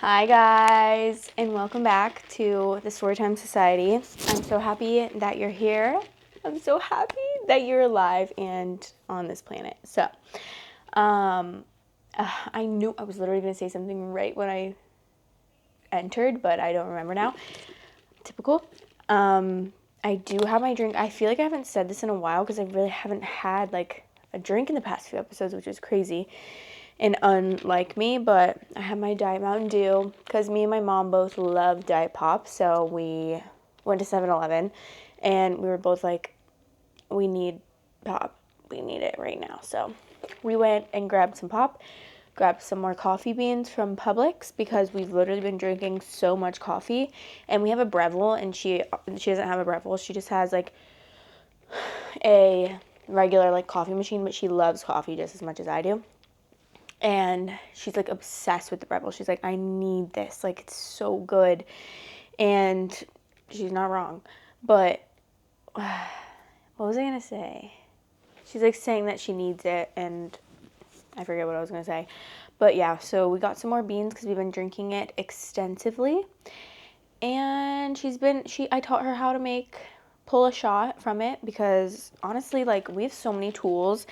Hi guys, and welcome back to the Storytime Society. I'm so happy that you're here. I'm so happy that you're alive and on this planet. So, I knew I was literally going to say something right when I entered, but I don't remember now. Typical. I do have my drink. I feel like I haven't said this in a while because I really haven't had like a drink in the past few episodes, which is crazy and unlike me, but I have my Diet Mountain Dew because me and my mom both love Diet Pop, so we went to 7-Eleven and we were both like, we need pop. We need it right now. So we went and grabbed some pop, grabbed some more coffee beans from Publix because we've literally been drinking so much coffee. And we have a Breville, and she doesn't have a Breville. She just has like a regular like coffee machine, but she loves coffee just as much as I do. And she's like obsessed with the Breville. She's like, I need this. Like, it's so good. And she's not wrong. But what was I going to say? She's like saying that she needs it, and I forget what I was going to say. But yeah, so we got some more beans because we've been drinking it extensively. And I taught her how to pull a shot from it because honestly, like, we have so many tools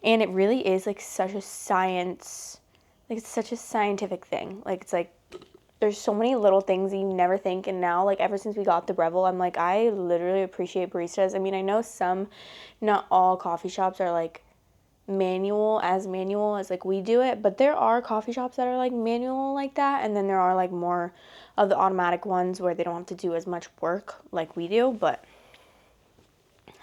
and it really is like such a science, like it's such a scientific thing. Like, it's like there's so many little things that you never think, and now, like, ever since we got the Breville, I'm like, I literally appreciate baristas. I mean, I know not all coffee shops are like manual as like we do it, but there are coffee shops that are like manual like that, and then there are like more of the automatic ones where they don't have to do as much work like we do. But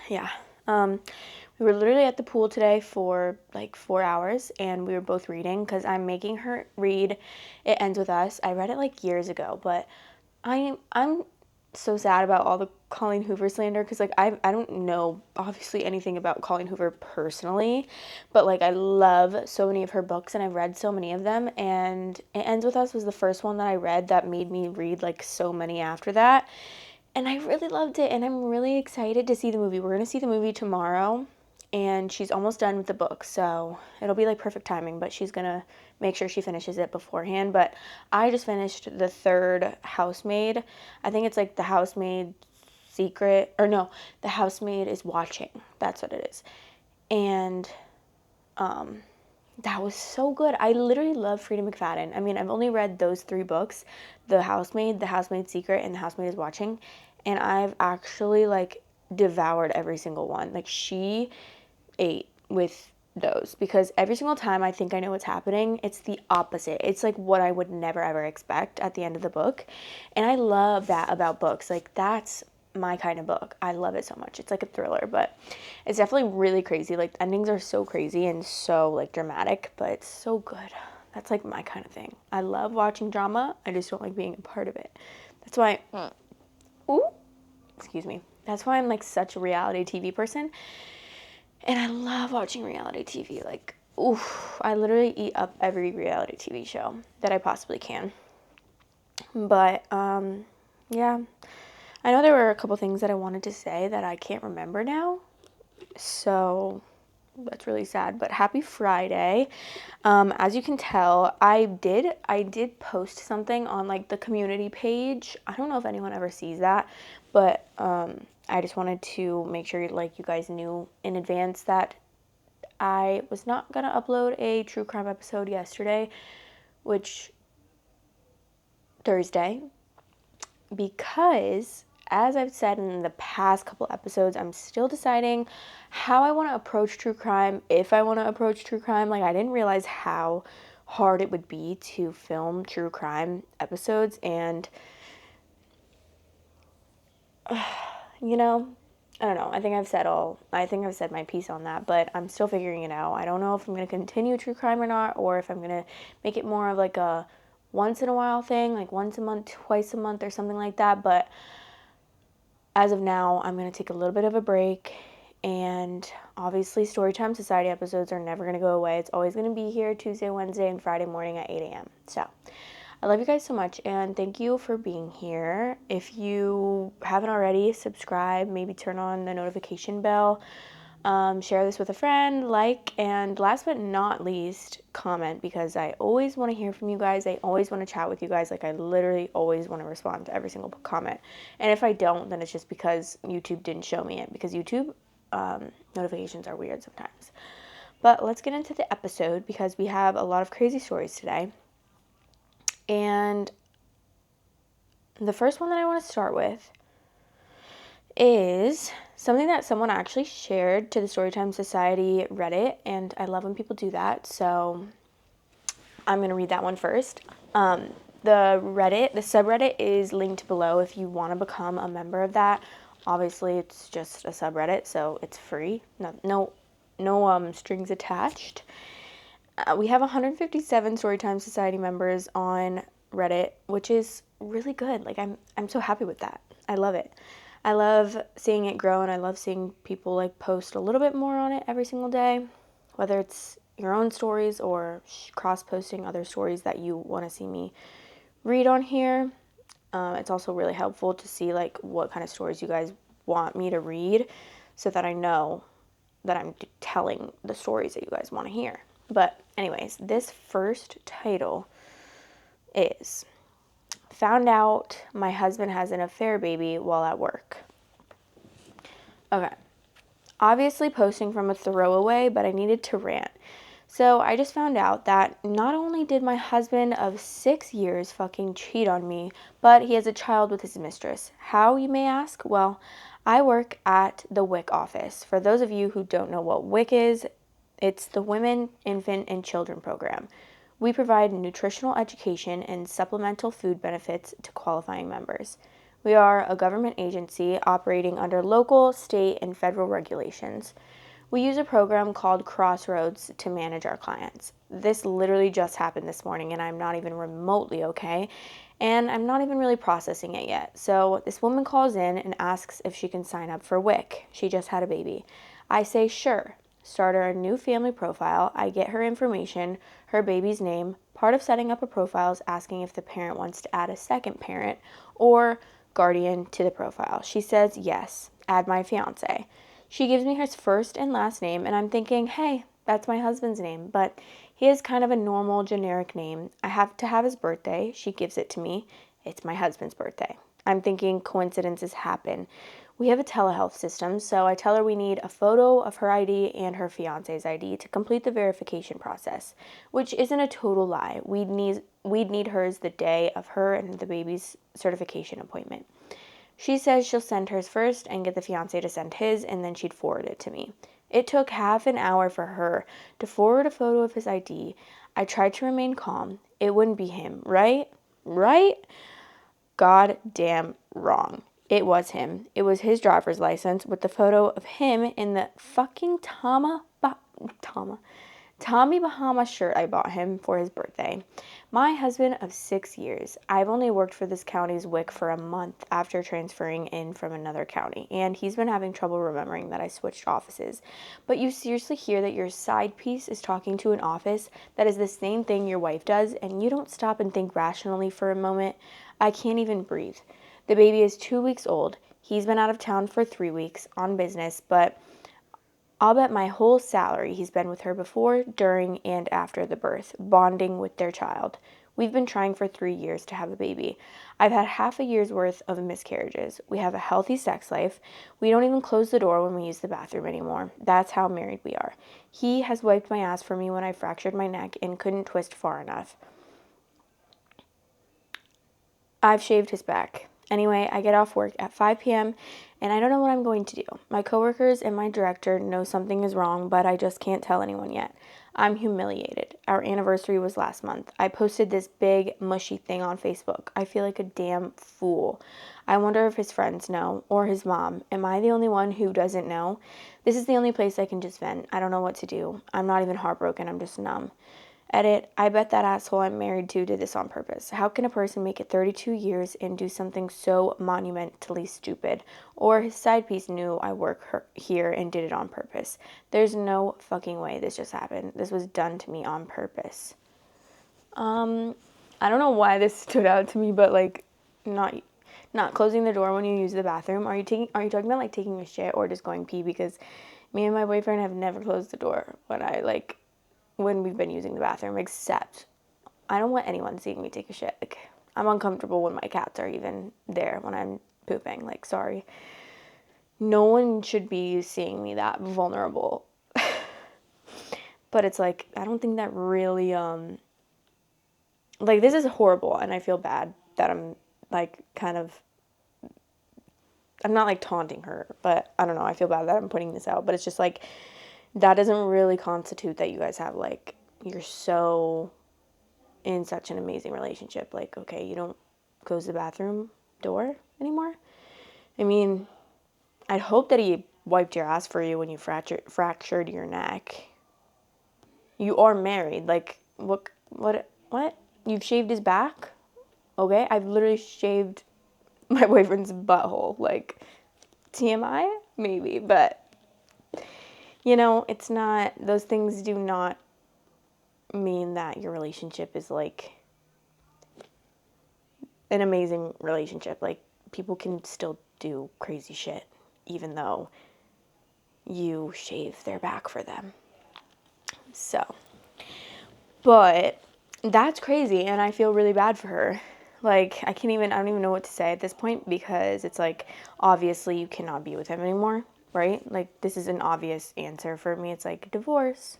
yeah, we were literally at the pool today for like 4 hours, and we were both reading because I'm making her read It Ends With Us. I read it like years ago, but I'm so sad about all the Colleen Hoover slander because like I don't know obviously anything about Colleen Hoover personally, but like I love so many of her books and I've read so many of them, and It Ends With Us was the first one that I read that made me read like so many after that, and I really loved it, and I'm really excited to see the movie. We're going to see the movie tomorrow, and she's almost done with the book, so it'll be like perfect timing, but she's going to make sure she finishes it beforehand. But I just finished the third Housemaid. I think it's like The Housemaid Secret, or no, The Housemaid is Watching. That's what it is. And that was so good. I literally love Frida McFadden. I mean, I've only read those three books, The Housemaid, The Housemaid's Secret, and The Housemaid is Watching, and I've actually like devoured every single one. Like, she ate with those because every single time I think I know what's happening, it's the opposite. It's like what I would never ever expect at the end of the book. And I love that about books. Like, that's my kind of book. I love it so much. It's like a thriller, but it's definitely really crazy. Like, endings are so crazy and so like dramatic, but it's so good. That's like my kind of thing. I love watching drama. I just don't like being a part of it. That's why ooh, excuse me. That's why I'm like such a reality TV person. And I love watching reality TV. Like, oof, I literally eat up every reality TV show that I possibly can. But, yeah. I know there were a couple things that I wanted to say that I can't remember now. So, that's really sad. But happy Friday. As you can tell, I did post something on like the community page. I don't know if anyone ever sees that, but I just wanted to make sure like you guys knew in advance that I was not gonna upload a true crime episode yesterday, which Thursday, because as I've said in the past couple episodes, I'm still deciding how I want to approach true crime, if I want to approach true crime. Like, I didn't realize how hard it would be to film true crime episodes, and you know, I don't know. I think I've said my piece on that, but I'm still figuring it out. I don't know if I'm going to continue true crime or not, or if I'm going to make it more of like a once in a while thing, like once a month, twice a month, or something like that. But as of now, I'm going to take a little bit of a break, and obviously Storytime Society episodes are never going to go away. It's always going to be here Tuesday, Wednesday, and Friday morning at 8 a.m. So I love you guys so much, and thank you for being here. If you haven't already, subscribe, maybe turn on the notification bell. Share this with a friend, like, and last but not least, comment, because I always want to hear from you guys. I always want to chat with you guys. Like, I literally always want to respond to every single comment. And if I don't, then it's just because YouTube didn't show me it, because YouTube notifications are weird sometimes. But let's get into the episode, because we have a lot of crazy stories today. And the first one that I want to start with is something that someone actually shared to the Storytime Society Reddit, and I love when people do that, so I'm going to read that one first. The subreddit is linked below if you want to become a member of that. Obviously, it's just a subreddit, so it's free. No strings attached. We have 157 Storytime Society members on Reddit, which is really good. Like, I'm so happy with that. I love it. I love seeing it grow, and I love seeing people like post a little bit more on it every single day, whether it's your own stories or cross-posting other stories that you want to see me read on here. It's also really helpful to see like what kind of stories you guys want me to read, so that I know that I'm telling the stories that you guys want to hear. But anyways, this first title is "Found out my husband has an affair baby while at work." Okay. Obviously posting from a throwaway, but I needed to rant. So I just found out that not only did my husband of 6 years fucking cheat on me, but he has a child with his mistress. How, you may ask? Well, I work at the WIC office. For those of you who don't know what WIC is, it's the Women, Infant, and Children program. We provide nutritional education and supplemental food benefits to qualifying members. We are a government agency operating under local, state, and federal regulations. We use a program called Crossroads to manage our clients. This literally just happened this morning, and I'm not even remotely okay, and I'm not even really processing it yet. So this woman calls in and asks if she can sign up for WIC. She just had a baby. I say sure. Start her a new family profile. I get her information, her baby's name. Part of setting up a profile is asking if the parent wants to add a second parent or guardian to the profile. She says yes, add my fiance. She gives me his first and last name, and I'm thinking, hey, that's my husband's name, but he has kind of a normal generic name. I have to have his birthday. She gives it to me. It's my husband's birthday. I'm thinking coincidences happen. We have a telehealth system, so I tell her we need a photo of her ID and her fiance's ID to complete the verification process, which isn't a total lie. We'd need hers the day of her and the baby's certification appointment. She says she'll send hers first and get the fiance to send his, and then she'd forward it to me. It took half an hour for her to forward a photo of his ID. I tried to remain calm. It wouldn't be him, right? Right? God damn wrong. It was him. It was his driver's license with the photo of him in the fucking Tommy Bahama shirt I bought him for his birthday. My husband of 6 years. I've only worked for this county's WIC for a month after transferring in from another county, and he's been having trouble remembering that I switched offices. But you seriously hear that your side piece is talking to an office that is the same thing your wife does, and you don't stop and think rationally for a moment? I can't even breathe. The baby is 2 weeks old. He's been out of town for 3 weeks on business, but I'll bet my whole salary he's been with her before, during, and after the birth, bonding with their child. We've been trying for 3 years to have a baby. I've had half a year's worth of miscarriages. We have a healthy sex life. We don't even close the door when we use the bathroom anymore. That's how married we are. He has wiped my ass for me when I fractured my neck and couldn't twist far enough. I've shaved his back. Anyway, I get off work at 5 p.m. and I don't know what I'm going to do. My coworkers and my director know something is wrong, but I just can't tell anyone yet. I'm humiliated. Our anniversary was last month. I posted this big, mushy thing on Facebook. I feel like a damn fool. I wonder if his friends know, or his mom. Am I the only one who doesn't know? This is the only place I can just vent. I don't know what to do. I'm not even heartbroken. I'm just numb. Edit, I bet that asshole I'm married to did this on purpose. How can a person make it 32 years and do something so monumentally stupid? Or his side piece knew I work here and did it on purpose. There's no fucking way this just happened. This was done to me on purpose. I don't know why this stood out to me, but like not closing the door when you use the bathroom. Are you talking about like taking a shit or just going pee? Because Me and my boyfriend have never closed the door when we've been using the bathroom, except I don't want anyone seeing me take a shit. Like, I'm uncomfortable when my cats are even there when I'm pooping. Like, sorry. No one should be seeing me that vulnerable. But it's like, I don't think that really, like, this is horrible, and I feel bad that I'm, like, kind of, I'm not, like, taunting her, but I don't know, I feel bad that I'm putting this out, but it's just, like, that doesn't really constitute that you guys have, like, you're so in such an amazing relationship. Like, okay, you don't close the bathroom door anymore? I mean, I'd hope that he wiped your ass for you when you fractured your neck. You are married. Like, what? You've shaved his back? Okay, I've literally shaved my boyfriend's butthole. Like, TMI? Maybe, but, you know, it's not, those things do not mean that your relationship is, like, an amazing relationship. Like, people can still do crazy shit, even though you shave their back for them. So, but that's crazy, and I feel really bad for her. Like, I don't even know what to say at this point, because it's like, obviously you cannot be with him anymore, right? Like, this is an obvious answer for me. It's like, divorce.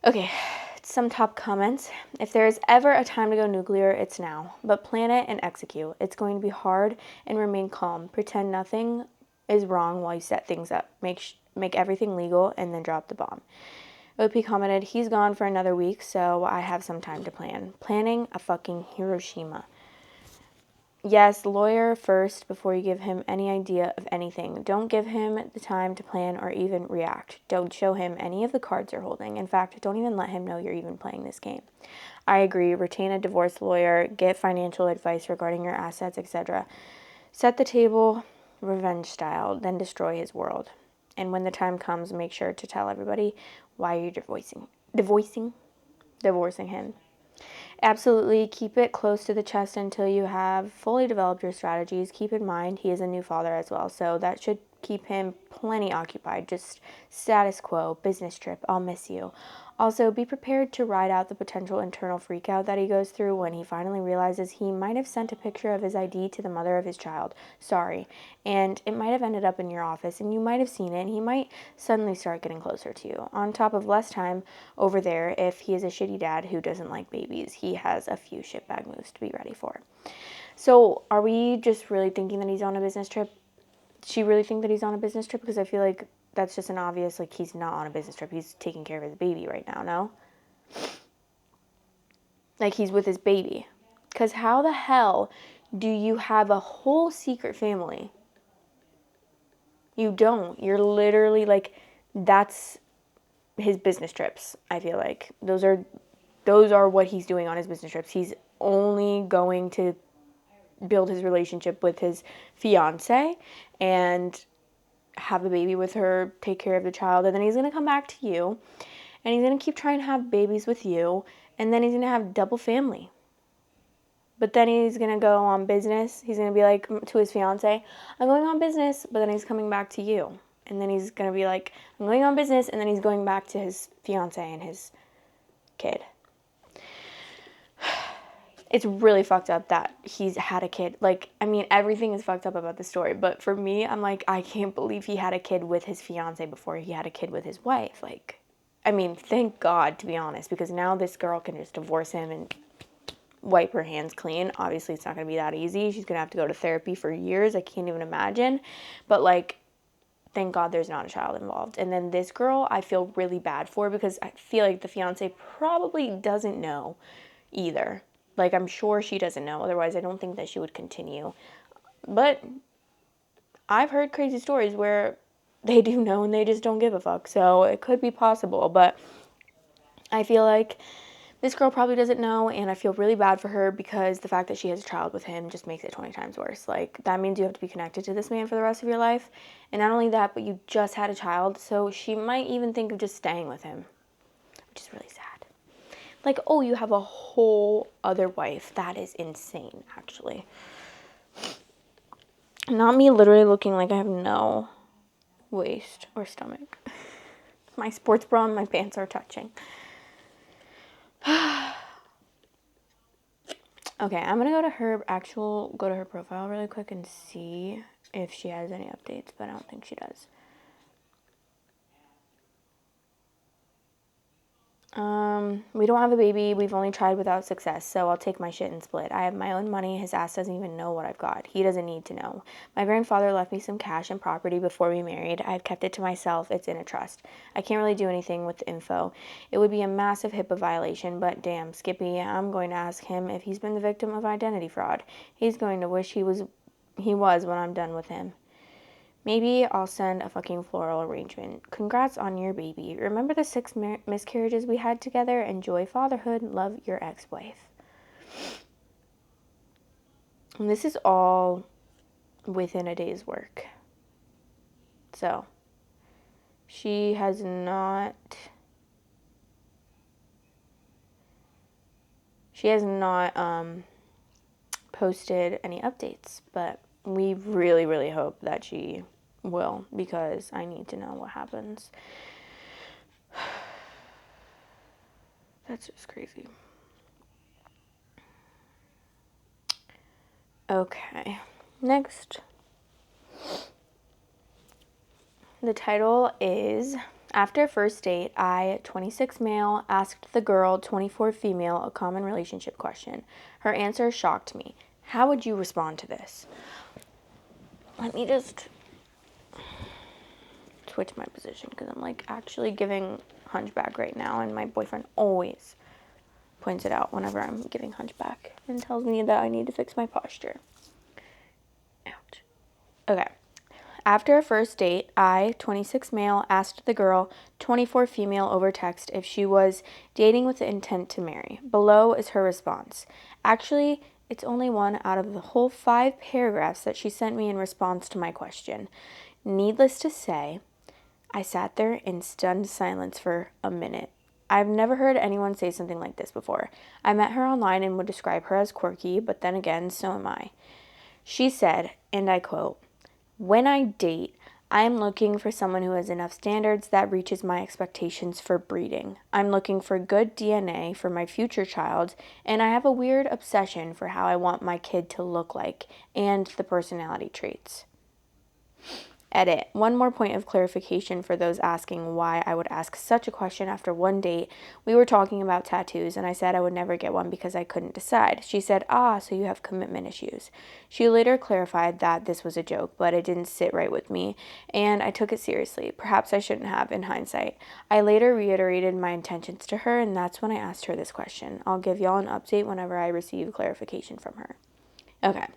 Okay, some top comments. If there is ever a time to go nuclear, it's now. But plan it and execute. It's going to be hard, and remain calm. Pretend nothing is wrong while you set things up. Make everything legal, and then drop the bomb. OP commented, he's gone for another week, so I have some time to plan. Planning a fucking Hiroshima. Yes, lawyer first before you give him any idea of anything. Don't give him the time to plan or even react. Don't show him any of the cards you're holding. In fact, don't even let him know you're even playing this game. I agree. Retain a divorce lawyer. Get financial advice regarding your assets, etc. Set the table revenge style, then destroy his world. And when the time comes, make sure to tell everybody why you're divorcing him. Absolutely, keep it close to the chest until you have fully developed your strategies. Keep in mind, he is a new father as well, so that should keep him plenty occupied. Just status quo, business trip, I'll miss you. Also, be prepared to ride out the potential internal freakout that he goes through when he finally realizes he might have sent a picture of his ID to the mother of his child. Sorry. And it might have ended up in your office, and you might have seen it, and he might suddenly start getting closer to you. On top of less time over there, if he is a shitty dad who doesn't like babies, he has a few shitbag moves to be ready for. So, are we just really thinking that he's on a business trip? Does she really think that he's on a business trip? Because I feel like that's just an obvious, like, he's not on a business trip. He's taking care of his baby right now, no? Like, he's with his baby. Because how the hell do you have a whole secret family? You don't. You're literally, like, that's his business trips, I feel like. Those are what he's doing on his business trips. He's only going to build his relationship with his fiance and have a baby with her, take care of the child, and then he's going to come back to you, and he's going to keep trying to have babies with you, and then he's going to have double family. But then he's going to go on business. He's going to be like to his fiance, I'm going on business, but then he's coming back to you. And then he's going to be like, I'm going on business, and then he's going back to his fiance and his kid. It's really fucked up that he's had a kid. Like, I mean, everything is fucked up about the story. But for me, I'm like, I can't believe he had a kid with his fiance before he had a kid with his wife. Like, I mean, thank God, to be honest, because now this girl can just divorce him and wipe her hands clean. Obviously, it's not going to be that easy. She's going to have to go to therapy for years. I can't even imagine. But, like, thank God there's not a child involved. And then this girl, I feel really bad for, because I feel like the fiance probably doesn't know either. Like, I'm sure she doesn't know. Otherwise, I don't think that she would continue. But I've heard crazy stories where they do know and they just don't give a fuck. So it could be possible. But I feel like this girl probably doesn't know, and I feel really bad for her, because the fact that she has a child with him just makes it 20 times worse. Like, that means you have to be connected to this man for the rest of your life. And not only that, but you just had a child. So she might even think of just staying with him, which is really sad. Like, oh, you have a whole other wife. That is insane, actually. Not me literally looking like I have no waist or stomach. My sports bra and my pants are touching. Okay, I'm gonna go to her profile really quick and see if she has any updates, but I don't think she does. We don't have a baby. We've only tried without success, so I'll take my shit and split. I have my own money. His ass doesn't even know what I've got. He doesn't need to know. My grandfather left me some cash and property before we married. I've kept it to myself. It's in a trust. I can't really do anything with the info. It would be a massive HIPAA violation, but damn, Skippy, I'm going to ask him if he's been the victim of identity fraud. He's going to wish he was when I'm done with him. Maybe I'll send a fucking floral arrangement. Congrats on your baby. Remember the 6 miscarriages we had together? Enjoy fatherhood. Love, your ex-wife. And this is all within a day's work. So, she has not posted any updates, but we really, really hope that she will, because I need to know what happens. That's just crazy. Okay, next. The title is, after first date, I, 26 male, asked the girl, 24 female, a common relationship question. Her answer shocked me. How would you respond to this? Let me just switch my position because I'm like actually giving hunchback right now, and my boyfriend always points it out whenever I'm giving hunchback and tells me that I need to fix my posture. Ouch. Okay. After a first date, I, 26 male, asked the girl, 24 female, over text if she was dating with the intent to marry. Below is her response. Actually, it's only one out of the whole 5 paragraphs that she sent me in response to my question. Needless to say, I sat there in stunned silence for a minute. I've never heard anyone say something like this before. I met her online and would describe her as quirky, but then again, so am I. She said, and I quote, "When I date, I am looking for someone who has enough standards that reaches my expectations for breeding. I'm looking for good DNA for my future child, and I have a weird obsession for how I want my kid to look like and the personality traits." Edit. One more point of clarification for those asking why I would ask such a question after one date. We were talking about tattoos, and I said I would never get one because I couldn't decide. She said, so you have commitment issues. She later clarified that this was a joke, but it didn't sit right with me, and I took it seriously. Perhaps I shouldn't have, in hindsight. I later reiterated my intentions to her, and that's when I asked her this question. I'll give y'all an update whenever I receive clarification from her. Okay.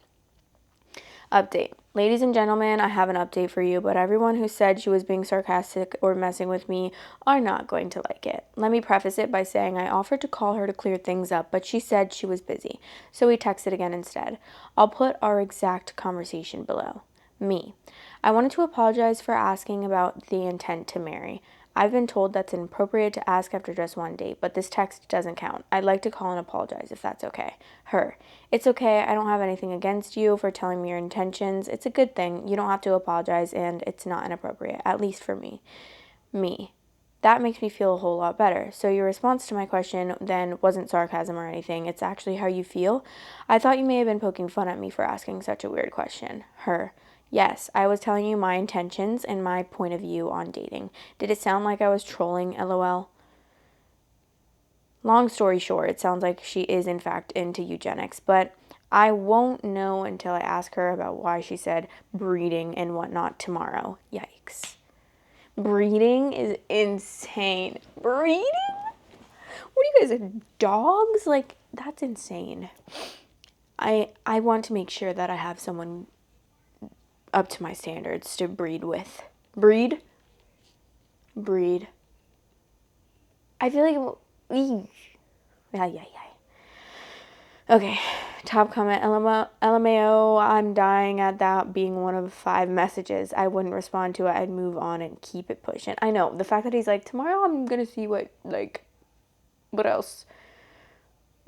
Update. Ladies and gentlemen, I have an update for you, but everyone who said she was being sarcastic or messing with me are not going to like it. Let me preface it by saying I offered to call her to clear things up, but she said she was busy, so we texted again instead. I'll put our exact conversation below. Me. I wanted to apologize for asking about the intent to marry. I've been told that's inappropriate to ask after just one date, but this text doesn't count. I'd like to call and apologize if that's okay. Her. It's okay. I don't have anything against you for telling me your intentions. It's a good thing. You don't have to apologize, and it's not inappropriate, at least for me. Me. That makes me feel a whole lot better. So your response to my question then wasn't sarcasm or anything. It's actually how you feel. I thought you may have been poking fun at me for asking such a weird question. Her. Yes, I was telling you my intentions and my point of view on dating. Did it sound like I was trolling, LOL? Long story short, it sounds like she is in fact into eugenics, but I won't know until I ask her about why she said breeding and whatnot tomorrow. Yikes. Breeding is insane. Breeding? What are you guys, dogs? Like, that's insane. I want to make sure that I have someone up to my standards to breed with. Breed? Breed. I feel like... Yeah. Okay, top comment. LMAO, I'm dying at that being one of 5 messages. I wouldn't respond to it. I'd move on and keep it pushing. I know. The fact that he's like, tomorrow I'm going to see what else?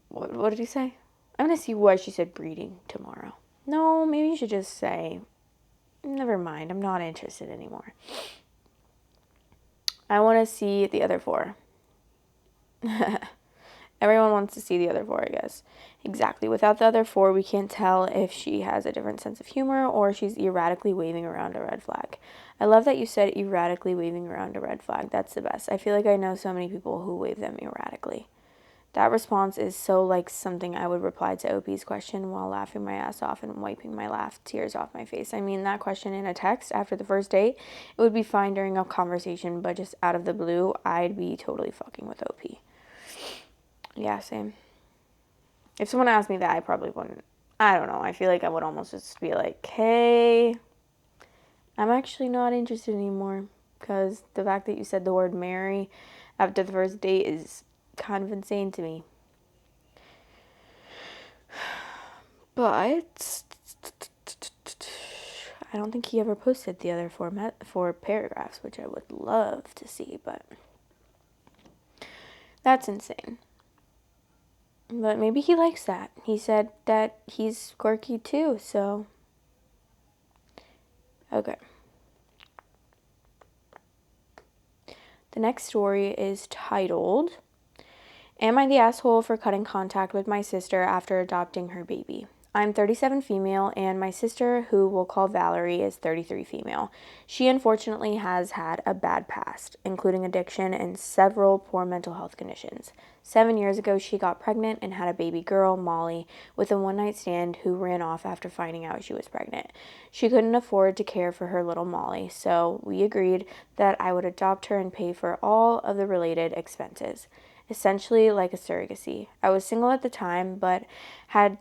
What did he say? I'm going to see why she said breeding tomorrow. No, maybe you should just say Never mind. I'm not interested anymore. I want to see the other 4. Everyone wants to see the other 4, I guess. Exactly. Without the other 4, we can't tell if she has a different sense of humor or she's erratically waving around a red flag. I love that you said erratically waving around a red flag. That's the best. I feel like I know so many people who wave them erratically. That response is so like something I would reply to OP's question while laughing my ass off and wiping my tears off my face. I mean, that question in a text after the first date, it would be fine during a conversation, but just out of the blue, I'd be totally fucking with OP. Yeah, same. If someone asked me that, I probably wouldn't. I don't know. I feel like I would almost just be like, hey, I'm actually not interested anymore. Because the fact that you said the word marry after the first date is kind of insane to me. But I don't think he ever posted the other 4 paragraphs, which I would love to see, but that's insane. But maybe he likes that. He said that he's quirky too, so okay. The next story is titled, Am I the asshole for cutting contact with my sister after adopting her baby? I'm 37 female, and my sister, who we'll call Valerie, is 33 female. She unfortunately has had a bad past, including addiction and several poor mental health conditions. 7 years ago, she got pregnant and had a baby girl, Molly, with a one-night stand who ran off after finding out she was pregnant. She couldn't afford to care for her little Molly, so we agreed that I would adopt her and pay for all of the related expenses. Essentially like a surrogacy. I was single at the time, but had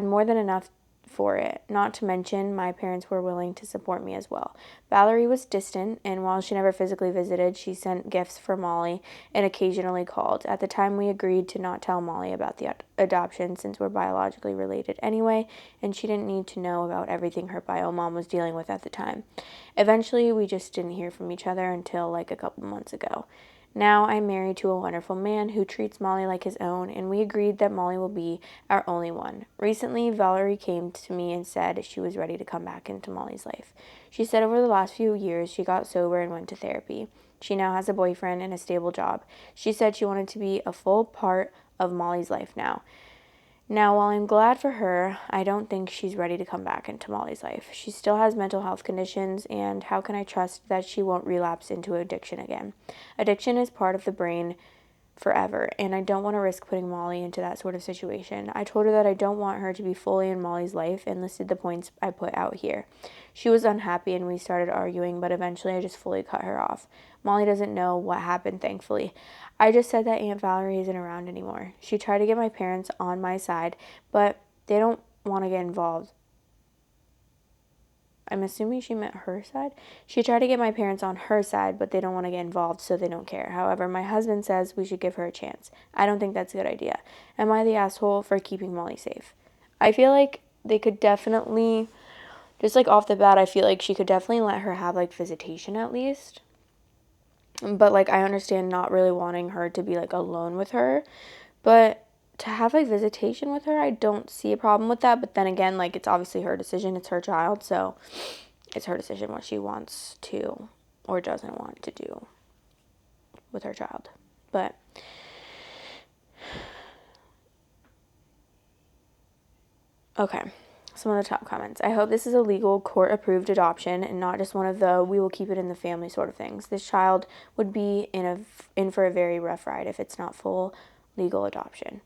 more than enough for it. Not to mention, my parents were willing to support me as well. Valerie was distant, and while she never physically visited, she sent gifts for Molly and occasionally called. At the time, we agreed to not tell Molly about the adoption since we're biologically related anyway, and she didn't need to know about everything her bio mom was dealing with at the time. Eventually, we just didn't hear from each other until like a couple months ago. Now I'm married to a wonderful man who treats Molly like his own, and we agreed that Molly will be our only one. Recently, Valerie came to me and said she was ready to come back into Molly's life. She said over the last few years she got sober and went to therapy. She now has a boyfriend and a stable job. She said she wanted to be a full part of Molly's life now. Now, while I'm glad for her, I don't think she's ready to come back into Molly's life. She still has mental health conditions, and how can I trust that she won't relapse into addiction again? Addiction is part of the brain forever, and I don't want to risk putting Molly into that sort of situation. I told her that I don't want her to be fully in Molly's life and listed the points I put out here. She was unhappy and we started arguing, but eventually I just fully cut her off. Molly doesn't know what happened, thankfully. I just said that Aunt Valerie isn't around anymore. She tried to get my parents on my side, but they don't want to get involved. I'm assuming she meant her side. She tried to get my parents on her side, but they don't want to get involved, so they don't care. However, my husband says we should give her a chance. I don't think that's a good idea. Am I the asshole for keeping Molly safe? I feel like they could definitely, just like off the bat, I feel like she could definitely let her have like visitation at least. But like I understand not really wanting her to be like alone with her, but to have like visitation with her, I don't see a problem with that. But then again, like it's obviously her decision, it's her child, so it's her decision what she wants to or doesn't want to do with her child. But okay, some of the top comments. I hope this is a legal court-approved adoption and not just one of the we will keep it in the family sort of things. This child would be in for a very rough ride if it's not full legal adoption.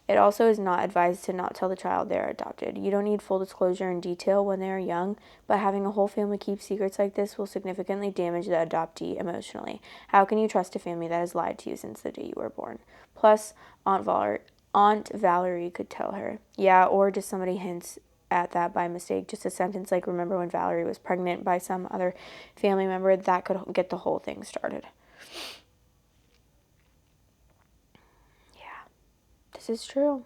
It also is not advised to not tell the child they're adopted. You don't need full disclosure in detail when they are young, but having a whole family keep secrets like this will significantly damage the adoptee emotionally. How can you trust a family that has lied to you since the day you were born? Plus, Aunt Valerie could tell her. Yeah, or just somebody hints at that by mistake. Just a sentence like, remember when Valerie was pregnant by some other family member, that could get the whole thing started. This is true.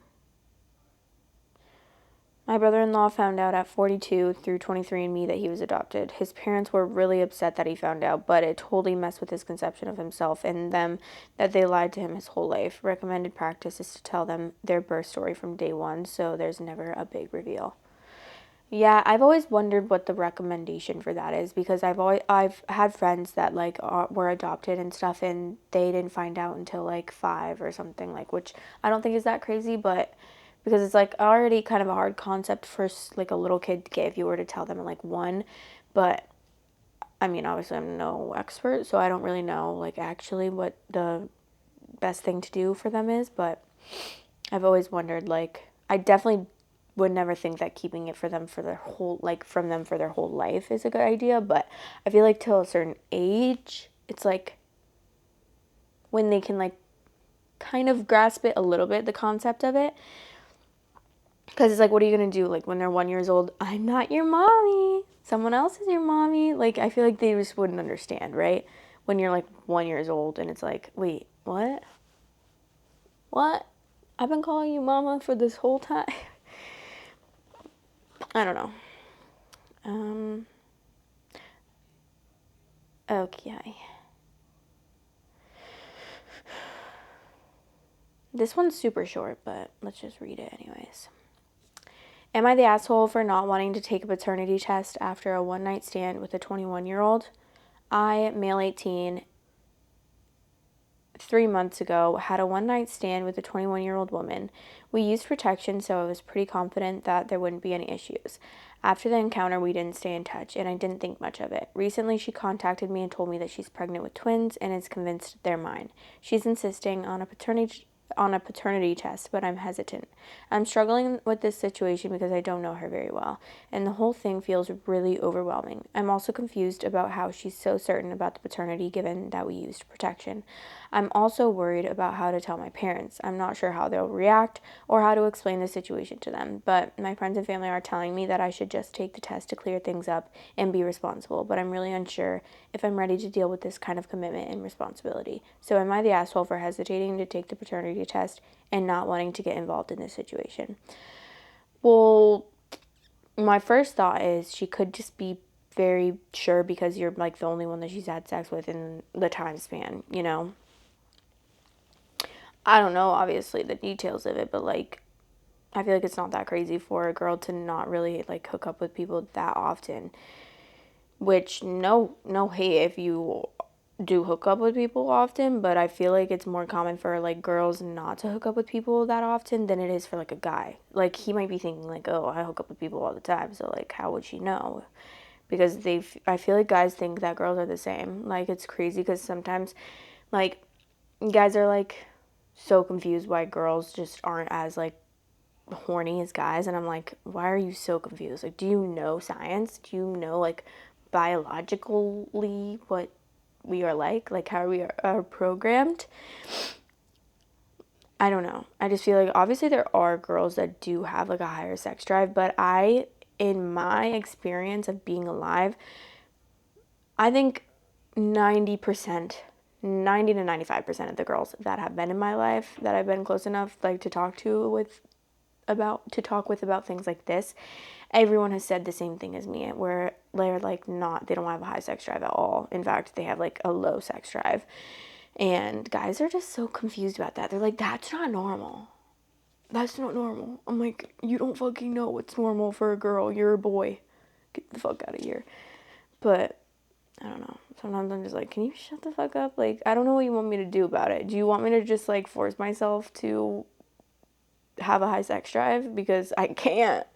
My brother-in-law found out at 42 through 23andMe that he was adopted. His parents were really upset that he found out, but it totally messed with his conception of himself and them that they lied to him his whole life. Recommended practice is to tell them their birth story from day one, so there's never a big reveal. Yeah, I've always wondered what the recommendation for that is because I've had friends that like were adopted and stuff and they didn't find out until like 5 or something, like, which I don't think is that crazy, but because it's like already kind of a hard concept for like a little kid to get if you were to tell them at like 1. But I mean, obviously I'm no expert, so I don't really know like actually what the best thing to do for them is, but I've always wondered, like, I definitely would never think that keeping it for them for their whole, like, from them for their whole life is a good idea, but I feel like till a certain age, it's like when they can, like, kind of grasp it a little bit, the concept of it. Because it's like, what are you going to do? Like, when they're 1 year old, I'm not your mommy. Someone else is your mommy. Like, I feel like they just wouldn't understand, right? When you're like 1 year old and it's like, wait, what? What? I've been calling you mama for this whole time. I don't know. Um, okay. This one's super short, but let's just read it anyways. Am I the asshole for not wanting to take a paternity test after a one night stand with a 21-year-old? I, male 18, 3 months ago, had a one night stand with a 21-year-old woman. We used protection, so I was pretty confident that there wouldn't be any issues. After the encounter, we didn't stay in touch, and I didn't think much of it. Recently, she contacted me and told me that she's pregnant with twins and is convinced they're mine. She's insisting on a paternity test, but I'm hesitant. I'm struggling with this situation because I don't know her very well, and the whole thing feels really overwhelming. I'm also confused about how she's so certain about the paternity given that we used protection. I'm also worried about how to tell my parents. I'm not sure how they'll react or how to explain the situation to them, but my friends and family are telling me that I should just take the test to clear things up and be responsible, but I'm really unsure if I'm ready to deal with this kind of commitment and responsibility. So am I the asshole for hesitating to take the paternity test and not wanting to get involved in this situation? Well, my first thought is she could just be very sure because you're like the only one that she's had sex with in the time span, you know? I don't know, obviously, the details of it, but like, I feel like it's not that crazy for a girl to not really like hook up with people that often. Which, no hate if you do hook up with people often, but I feel like it's more common for like girls not to hook up with people that often than it is for like a guy. Like, he might be thinking like, oh, I hook up with people all the time, so like, how would she know? Because I feel like guys think that girls are the same. Like, it's crazy because sometimes like guys are like so confused why girls just aren't as like horny as guys, and I'm like, why are you so confused? Like, do you know science? Do you know like biologically what we are like how we are programmed? I don't know. I just feel like obviously there are girls that do have like a higher sex drive, but in my experience of being alive, I think 90%, 90 to 95% of the girls that have been in my life that I've been close enough like to talk with about things like this, everyone has said the same thing as me, where they're like they don't have a high sex drive at all. In fact, they have like a low sex drive. And guys are just so confused about that. They're like, that's not normal. That's not normal. I'm like, you don't fucking know what's normal for a girl. You're a boy. Get the fuck out of here. But I don't know. Sometimes I'm just like, can you shut the fuck up? Like, I don't know what you want me to do about it. Do you want me to just like force myself to have a high sex drive? Because I can't.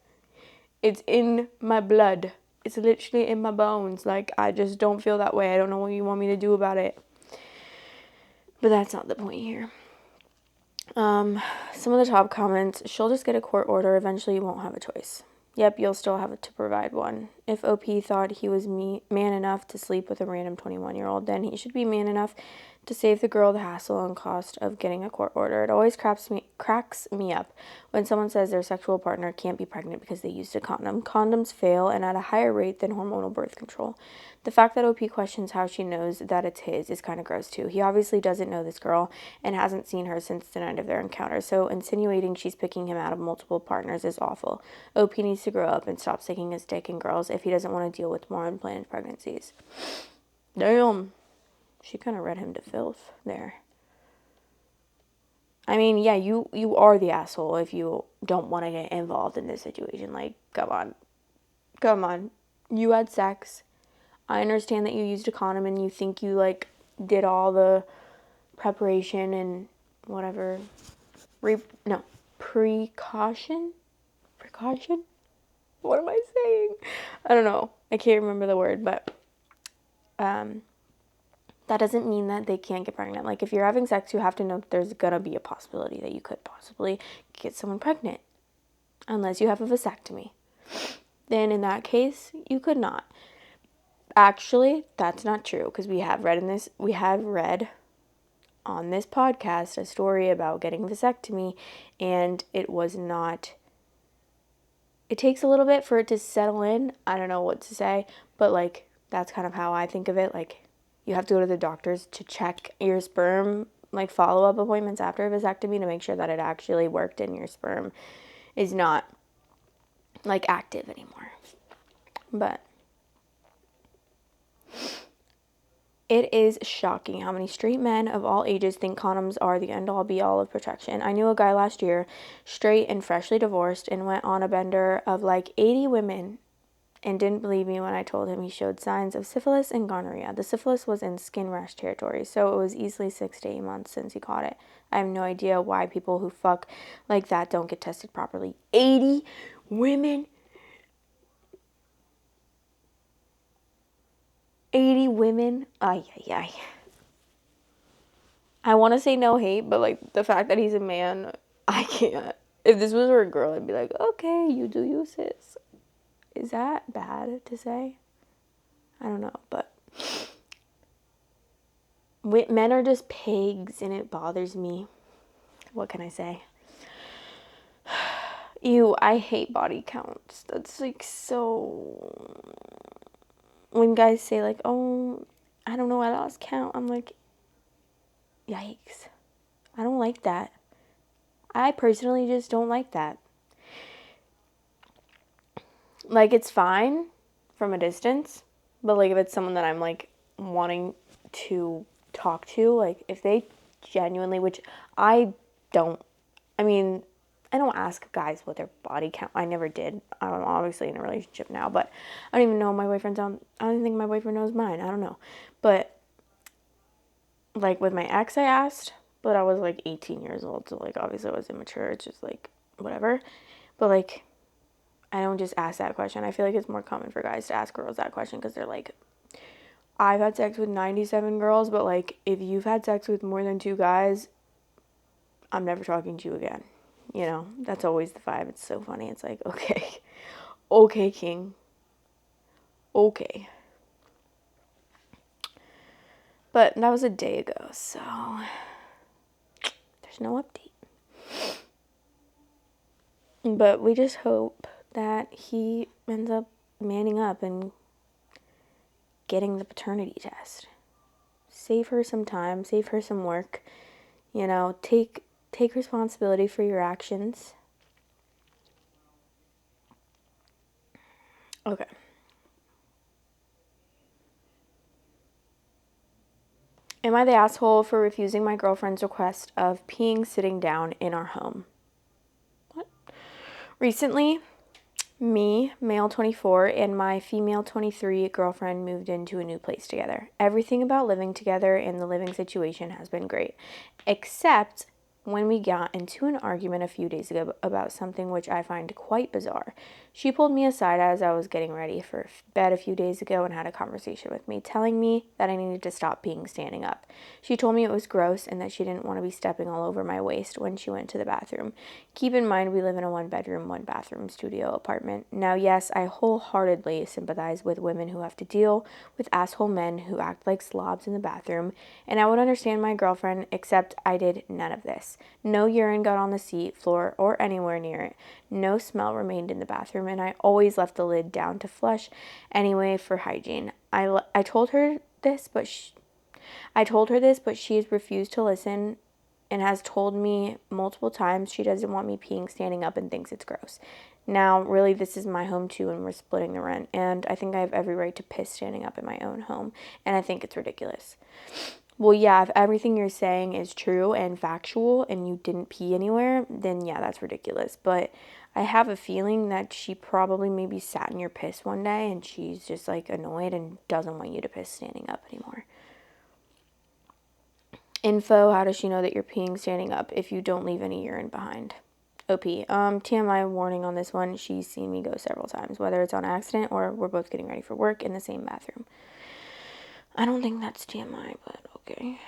It's in my blood. It's literally in my bones. Like, I just don't feel that way. I don't know what you want me to do about it. But that's not the point here. Some of the top comments: she'll just get a court order. Eventually, you won't have a choice. Yep, you'll still have to provide one. If OP thought he was man enough to sleep with a random 21-year-old, then he should be man enough to save the girl the hassle and cost of getting a court order. It always cracks me up when someone says their sexual partner can't be pregnant because they used a condom. Condoms fail, and at a higher rate than hormonal birth control. The fact that OP questions how she knows that it's his is kind of gross too. He obviously doesn't know this girl and hasn't seen her since the night of their encounter, so insinuating she's picking him out of multiple partners is awful. OP needs to grow up and stop sticking his dick in girls if he doesn't want to deal with more unplanned pregnancies. Damn. She kind of read him to filth there. I mean, yeah, you are the asshole if you don't want to get involved in this situation. Like, come on. Come on. You had sex. I understand that you used a condom and you think you, like, did all the preparation and whatever. Precaution? Precaution? What am I saying? I don't know. I can't remember the word, but that doesn't mean that they can't get pregnant. Like, if you're having sex, you have to know that there's gonna be a possibility that you could possibly get someone pregnant. Unless you have a vasectomy. Then in that case, you could not. Actually, that's not true, because we have read on this podcast a story about getting a vasectomy, and it takes a little bit for it to settle in. I don't know what to say, but, like, that's kind of how I think of it. Like, you have to go to the doctors to check your sperm, like, follow-up appointments after a vasectomy to make sure that it actually worked and your sperm is not, like, active anymore. But it is shocking how many straight men of all ages think condoms are the end-all be-all of protection. I knew a guy last year, straight and freshly divorced, and went on a bender of like 80 women and didn't believe me when I told him he showed signs of syphilis and gonorrhea. The syphilis was in skin rash territory, so it was easily 6 to 8 months since he caught it. I have no idea why people who fuck like that don't get tested properly. 80 women? 80 women? Ay, ay, ay. I want to say no hate, but, like, the fact that he's a man, I can't. If this was a girl, I'd be like, okay, you do you, sis. Is that bad to say? I don't know, but men are just pigs, and it bothers me. What can I say? Ew, I hate body counts. That's, like, so... When guys say, like, oh, I don't know, I lost count, I'm like, yikes. I don't like that. I personally just don't like that. Like, it's fine from a distance, but, like, if it's someone that I'm, like, wanting to talk to, like, if they genuinely, which I don't, I mean, I don't ask guys what their body count, I never did. I'm obviously in a relationship now, but I don't even know my boyfriend's on, I don't even think my boyfriend knows mine, I don't know. But, like, with my ex, I asked, but I was, like, 18 years old, so, like, obviously I was immature, it's just, like, whatever. But, like, I don't just ask that question. I feel like it's more common for guys to ask girls that question because they're like, I've had sex with 97 girls, but, like, if you've had sex with more than 2 guys, I'm never talking to you again. You know, that's always the vibe. It's so funny. It's like, okay. Okay, king. Okay. But that was a day ago, so there's no update. But we just hope that he ends up manning up and getting the paternity test. Save her some time, save her some work. You know, take responsibility for your actions. Okay. Am I the asshole for refusing my girlfriend's request of peeing sitting down in our home? What? Recently, me, male 24, and my female 23 girlfriend moved into a new place together. Everything about living together and the living situation has been great, except when we got into an argument a few days ago about something which I find quite bizarre. She pulled me aside as I was getting ready for bed a few days ago and had a conversation with me, telling me that I needed to stop peeing standing up. She told me it was gross and that she didn't want to be stepping all over my waist when she went to the bathroom. Keep in mind, we live in a 1-bedroom, 1-bathroom studio apartment. Now, yes, I wholeheartedly sympathize with women who have to deal with asshole men who act like slobs in the bathroom, and I would understand my girlfriend, except I did none of this. No urine got on the seat, floor, or anywhere near it. No smell remained in the bathroom, and I always left the lid down to flush anyway for hygiene. I told her this, but she has refused to listen and has told me multiple times she doesn't want me peeing standing up and thinks it's gross. Now, really, this is my home too, and we're splitting the rent, and I think I have every right to piss standing up in my own home, and I think it's ridiculous. Well, yeah, if everything you're saying is true and factual and you didn't pee anywhere, then yeah, that's ridiculous. But I have a feeling that she probably maybe sat in your piss one day and she's just like annoyed and doesn't want you to piss standing up anymore. Info, how does she know that you're peeing standing up if you don't leave any urine behind? OP. TMI warning on this one. She's seen me go several times, whether it's on accident or we're both getting ready for work in the same bathroom. I don't think that's TMI, but okay.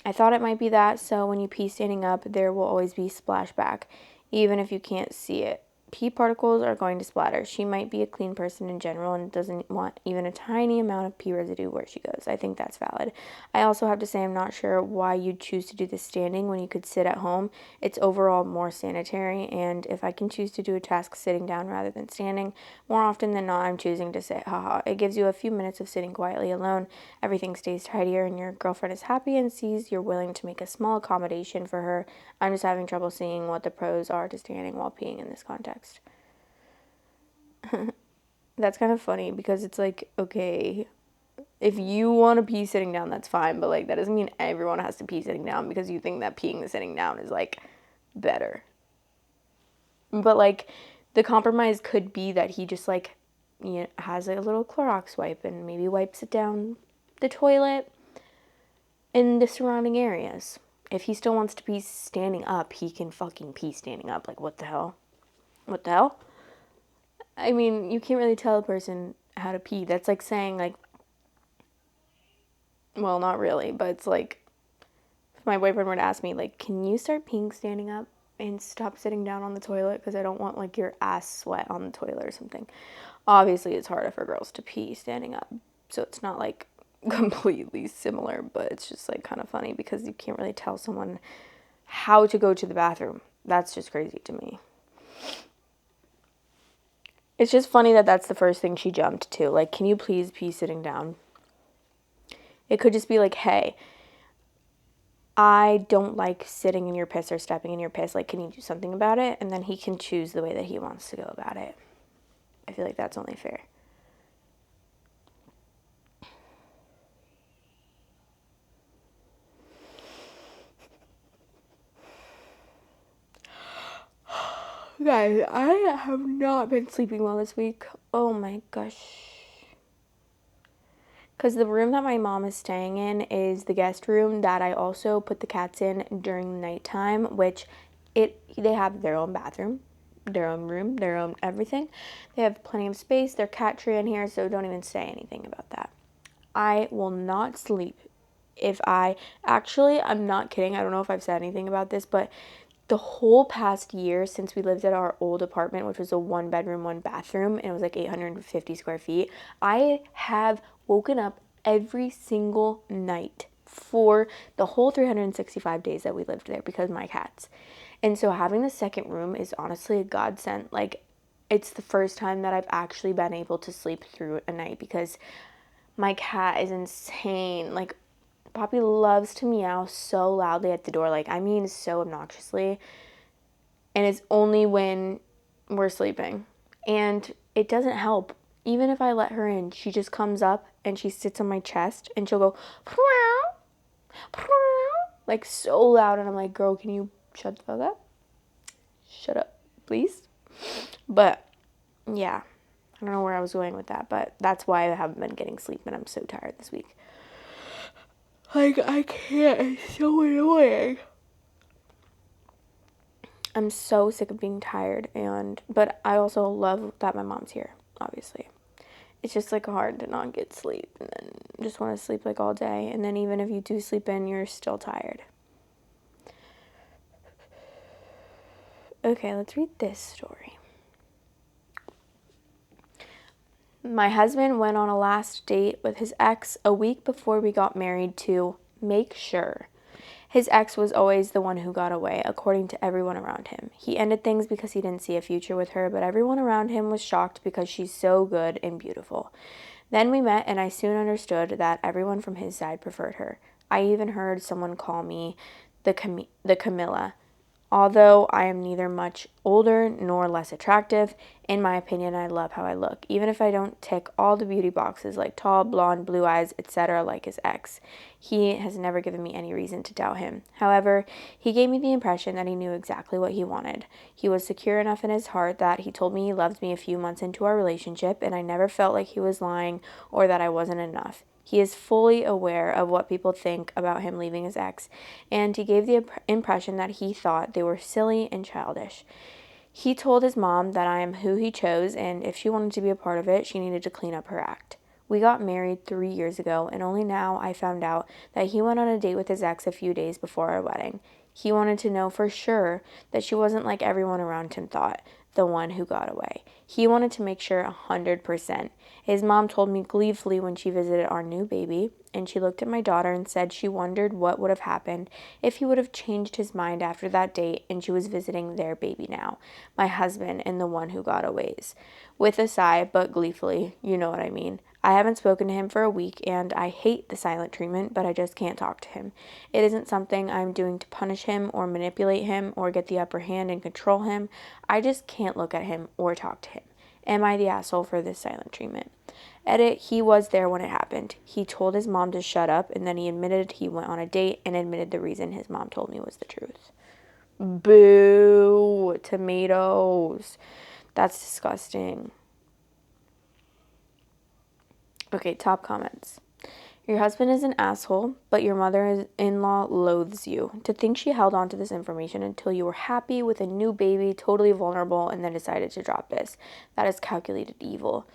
I thought it might be that, so when you pee standing up, there will always be splashback, even if you can't see it. Pee particles are going to splatter. She might be a clean person in general and doesn't want even a tiny amount of pee residue where she goes. I think that's valid. I also have to say I'm not sure why you'd choose to do this standing when you could sit at home. It's overall more sanitary, and if I can choose to do a task sitting down rather than standing, more often than not I'm choosing to sit. Haha. It gives you a few minutes of sitting quietly alone. Everything stays tidier and your girlfriend is happy and sees you're willing to make a small accommodation for her. I'm just having trouble seeing what the pros are to standing while peeing in this context. That's kind of funny because it's like, okay, if you want to pee sitting down, that's fine, but like that doesn't mean everyone has to pee sitting down because you think that peeing the sitting down is like better. But like the compromise could be that he just like, you know, has a little Clorox wipe and maybe wipes it down the toilet in the surrounding areas. If he still wants to pee standing up, he can fucking pee standing up. Like, what the hell? What the hell? I mean, you can't really tell a person how to pee. That's like saying, like, well, not really, but it's like, if my boyfriend were to ask me, like, can you start peeing standing up and stop sitting down on the toilet because I don't want, like, your ass sweat on the toilet or something. Obviously, it's harder for girls to pee standing up, so it's not, like, completely similar, but it's just, like, kind of funny because you can't really tell someone how to go to the bathroom. That's just crazy to me. It's just funny that that's the first thing she jumped to. Like, can you please pee sitting down? It could just be like, hey, I don't like sitting in your piss or stepping in your piss. Like, can you do something about it? And then he can choose the way that he wants to go about it. I feel like that's only fair. Guys, I have not been sleeping well this week. Oh my gosh. Because the room that my mom is staying in is the guest room that I also put the cats in during nighttime, which they have their own bathroom, their own room, their own everything. They have plenty of space. Their cat tree in here, so don't even say anything about that. I will not sleep if I'm not kidding. I don't know if I've said anything about this, but the whole past year since we lived at our old apartment, which was a 1-bedroom, 1-bathroom, and it was like 850 square feet, I have woken up every single night for the whole 365 days that we lived there because of my cats. And so having the second room is honestly a godsend. Like, it's the first time that I've actually been able to sleep through a night because my cat is insane. Like, Poppy loves to meow so loudly at the door. Like, I mean, so obnoxiously. And it's only when we're sleeping. And it doesn't help. Even if I let her in, she just comes up and she sits on my chest and she'll go, like, so loud. And I'm like, girl, can you shut the fuck up? Shut up, please. But, yeah. I don't know where I was going with that, but that's why I haven't been getting sleep and I'm so tired this week. Like, I can't. It's so annoying. I'm so sick of being tired, but I also love that my mom's here, obviously. It's just, like, hard to not get sleep and then just want to sleep, like, all day. And then even if you do sleep in, you're still tired. Okay, let's read this story. My husband went on a last date with his ex a week before we got married to make sure. His ex was always the one who got away, according to everyone around him. He ended things because he didn't see a future with her, but everyone around him was shocked because she's so good and beautiful. Then we met, and I soon understood that everyone from his side preferred her. I even heard someone call me the Camilla. Although I am neither much older nor less attractive, in my opinion, I love how I look, even if I don't tick all the beauty boxes like tall, blonde, blue eyes, etc. like his ex. He has never given me any reason to doubt him. However, he gave me the impression that he knew exactly what he wanted. He was secure enough in his heart that he told me he loved me a few months into our relationship, and I never felt like he was lying or that I wasn't enough. He is fully aware of what people think about him leaving his ex, and he gave the impression that he thought they were silly and childish. He told his mom that I am who he chose, and if she wanted to be a part of it, she needed to clean up her act. We got married 3 years ago, and only now I found out that he went on a date with his ex a few days before our wedding. He wanted to know for sure that she wasn't like everyone around him thought, the one who got away. He wanted to make sure 100%. His mom told me gleefully when she visited our new baby, and she looked at my daughter and said she wondered what would have happened if he would have changed his mind after that date and she was visiting their baby now, my husband and the one who got away's. With a sigh, but gleefully, you know what I mean. I haven't spoken to him for a week, and I hate the silent treatment, but I just can't talk to him. It isn't something I'm doing to punish him or manipulate him or get the upper hand and control him. I just can't look at him or talk to him. Am I the asshole for this silent treatment? Edit, he was there when it happened. He told his mom to shut up, and then he admitted he went on a date and admitted the reason his mom told me was the truth. Boo! Tomatoes. That's disgusting. Okay, top comments. Your husband is an asshole, but your mother-in-law loathes you. To think she held on to this information until you were happy with a new baby, totally vulnerable, and then decided to drop this. That is calculated evil.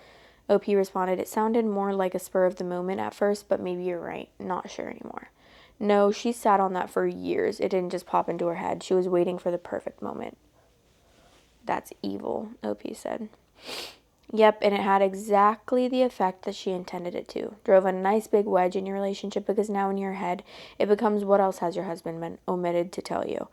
OP responded, it sounded more like a spur of the moment at first, but maybe you're right. Not sure anymore. No, she sat on that for years. It didn't just pop into her head. She was waiting for the perfect moment. That's evil, OP said. Yep, and it had exactly the effect that she intended it to. Drove a nice big wedge in your relationship because now in your head, it becomes what else has your husband been omitted to tell you.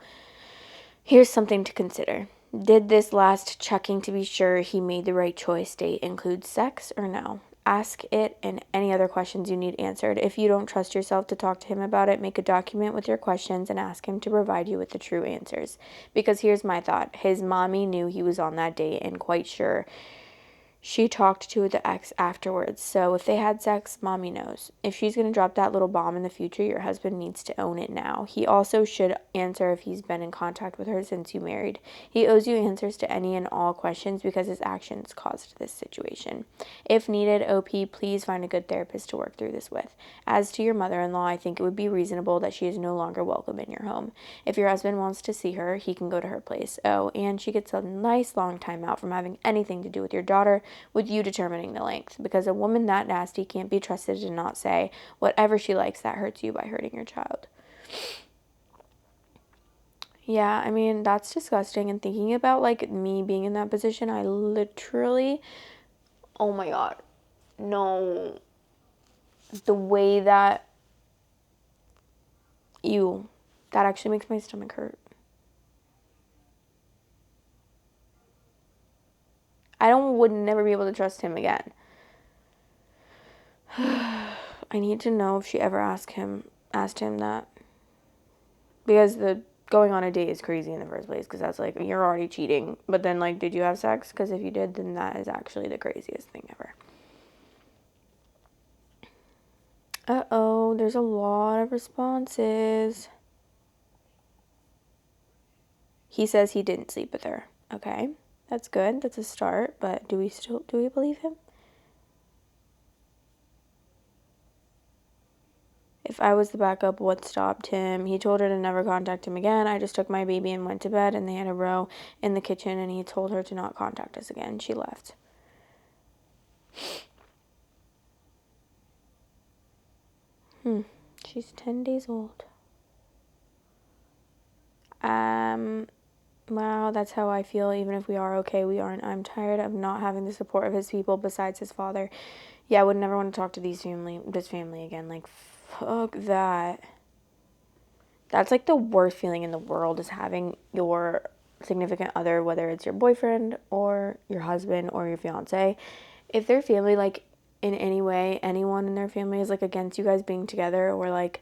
Here's something to consider. Did this last checking to be sure he made the right choice date include sex or no? Ask it and any other questions you need answered. If you don't trust yourself to talk to him about it, make a document with your questions and ask him to provide you with the true answers. Because here's my thought. His mommy knew he was on that date and quite sure she talked to the ex afterwards, so if they had sex, mommy knows. If she's going to drop that little bomb in the future, your husband needs to own it now. He also should answer if he's been in contact with her since you married. He owes you answers to any and all questions because his actions caused this situation. If needed, OP, please find a good therapist to work through this with. As to your mother-in-law, I think it would be reasonable that she is no longer welcome in your home. If your husband wants to see her, he can go to her place. Oh, and she gets a nice long time out from having anything to do with your daughter, with you determining the length, because a woman that nasty can't be trusted to not say whatever she likes that hurts you by hurting your child. Yeah, I mean, that's disgusting, and thinking about, like, me being in that position, I literally, oh my god, no, the way that, that actually makes my stomach hurt. Would never be able to trust him again. I need to know if she ever asked him that. Because the going on a date is crazy in the first place, because that's like, you're already cheating. But then, like, did you have sex? Because if you did, then that is actually the craziest thing ever. Uh-oh, there's a lot of responses. He says he didn't sleep with her. Okay, that's good. That's a start. But do we believe him? If I was the backup, what stopped him? He told her to never contact him again. I just took my baby and went to bed, and they had a row in the kitchen, and he told her to not contact us again. She left. She's 10 days old. Wow, that's how I feel. Even if we are okay, we aren't. I'm tired of not having the support of his people besides his father. Yeah, I would never want to talk to this family again. Like, fuck that. That's like the worst feeling in the world, is having your significant other, whether it's your boyfriend or your husband or your fiance, if their family, like, in any way, anyone in their family is, like, against you guys being together, or, like,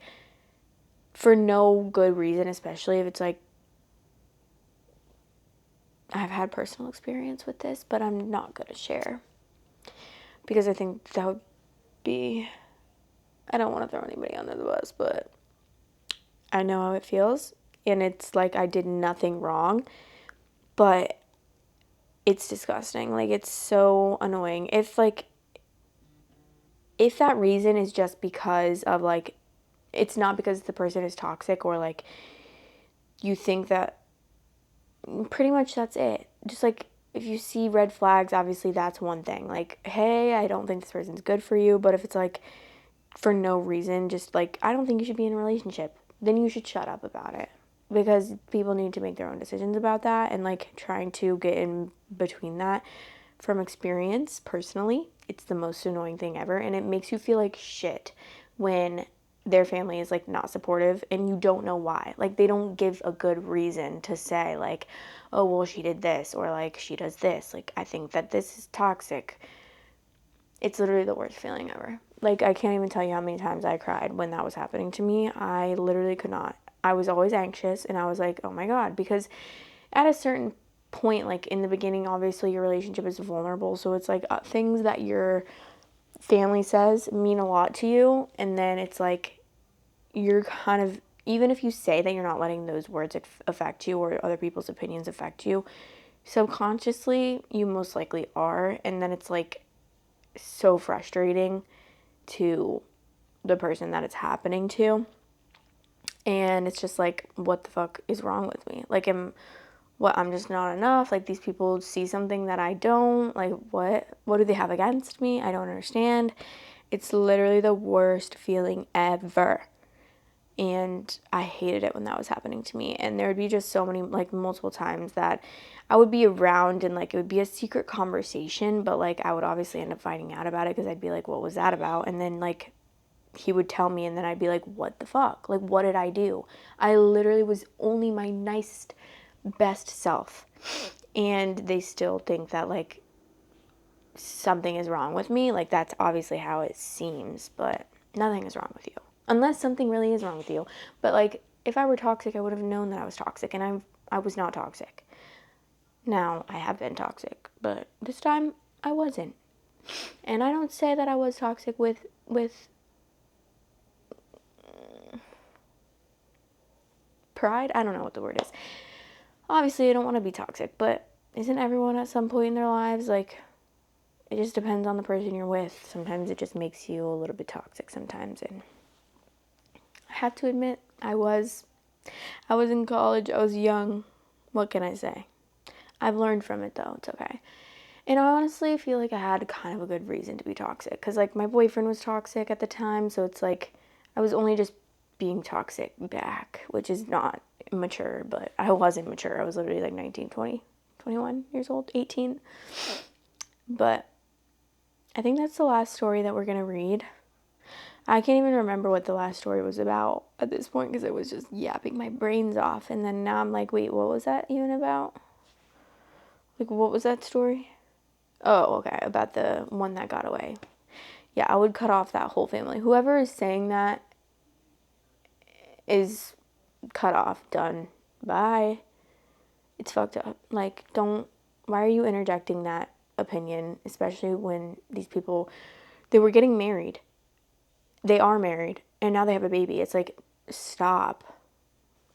for no good reason, especially if it's, like, I've had personal experience with this, but I'm not going to share because I think that would be, I don't want to throw anybody under the bus, but I know how it feels, and it's like I did nothing wrong, but it's disgusting. Like, it's so annoying. If that reason is just because of, like, it's not because the person is toxic or, like, you think that, pretty much that's it. Just, like, if you see red flags, obviously that's one thing. Like, hey, I don't think this person's good for you, but if it's, like, for no reason, just, like, I don't think you should be in a relationship, then you should shut up about it. Because people need to make their own decisions about that, and, like, trying to get in between that from experience, personally, it's the most annoying thing ever, and it makes you feel like shit when their family is, like, not supportive and you don't know why. Like, they don't give a good reason to say, like, oh, well, she did this, or, like, she does this. Like, I think that this is toxic. It's literally the worst feeling ever. Like, I can't even tell you how many times I cried when that was happening to me. I literally could not. I was always anxious, and I was like, oh my God, because at a certain point, like, in the beginning, obviously your relationship is vulnerable, so it's like things that your family says mean a lot to you, and then it's like you're kind of, even if you say that you're not letting those words affect you or other people's opinions affect you, subconsciously you most likely are, and then it's like so frustrating to the person that it's happening to. And it's just like, what the fuck is wrong with me? Like, I'm just not enough. Like, these people see something that I don't. Like, what do they have against me? I don't understand. It's literally the worst feeling ever. And I hated it when that was happening to me. And there would be just so many, like, multiple times that I would be around and, like, it would be a secret conversation, but, like, I would obviously end up finding out about it because I'd be like, what was that about? And then, like, he would tell me, and then I'd be like, what the fuck? Like, what did I do? I literally was only my nicest, best self. And they still think that, like, something is wrong with me. Like, that's obviously how it seems, but nothing is wrong with you. Unless something really is wrong with you. But, like, if I were toxic, I would have known that I was toxic, and I was not toxic. Now, I have been toxic, but this time, I wasn't. And I don't say that I was toxic with pride. I don't know what the word is. Obviously, I don't want to be toxic, but isn't everyone at some point in their lives, like, it just depends on the person you're with. Sometimes it just makes you a little bit toxic sometimes, and I have to admit, I was in college, I was young. What can I say? I've learned from it, though. It's okay. And I honestly feel like I had kind of a good reason to be toxic, because, like, my boyfriend was toxic at the time, so it's like I was only just being toxic back, which is not mature, but I wasn't mature. I was literally like 19, 20, 21 years old, 18. But I think that's the last story that we're going to read. I can't even remember what the last story was about at this point because I was just yapping my brains off. And then now I'm like, wait, what was that even about? Like, what was that story? Oh, okay, about the one that got away. Yeah, I would cut off that whole family. Whoever is saying that is cut off, done, bye. It's fucked up. Like, why are you interjecting that opinion, especially when these people, they were getting married. They are married, and now they have a baby. It's like, stop.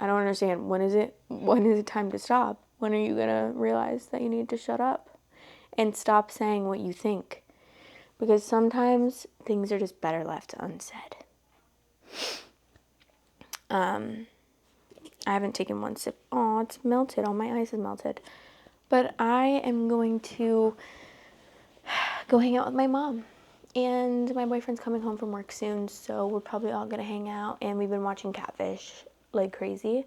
I don't understand. When is it time to stop? When are you gonna realize that you need to shut up and stop saying what you think? Because sometimes things are just better left unsaid. I haven't taken one sip. Oh, it's melted. All my ice is melted. But I am going to go hang out with my mom. And my boyfriend's coming home from work soon, so we're probably all going to hang out. And we've been watching Catfish like crazy.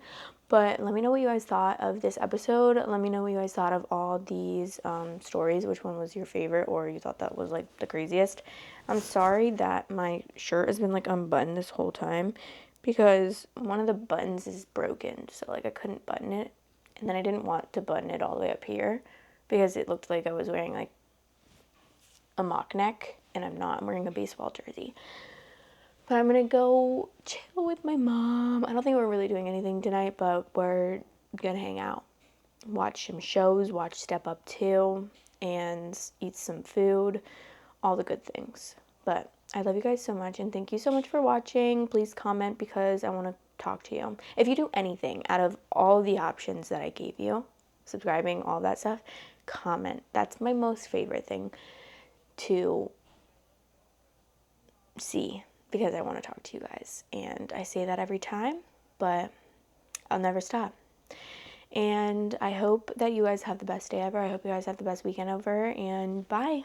But let me know what you guys thought of this episode. Let me know what you guys thought of all these stories. Which one was your favorite, or you thought that was, like, the craziest. I'm sorry that my shirt has been, like, unbuttoned this whole time because one of the buttons is broken. So, like, I couldn't button it. And then I didn't want to button it all the way up here because it looked like I was wearing, like, a mock neck, and I'm not. I'm wearing a baseball jersey. But I'm gonna go chill with my mom. I don't think we're really doing anything tonight, but we're gonna hang out. watch some shows, watch Step Up 2, and eat some food, all the good things. But I love you guys so much, and thank you so much for watching. Please comment because I want to talk to you. If you do anything out of all the options that I gave you, subscribing, all that stuff, comment. That's my most favorite thing to see because I want to talk to you guys. And I say that every time, but I'll never stop. And I hope that you guys have the best day ever. I hope you guys have the best weekend ever. And bye.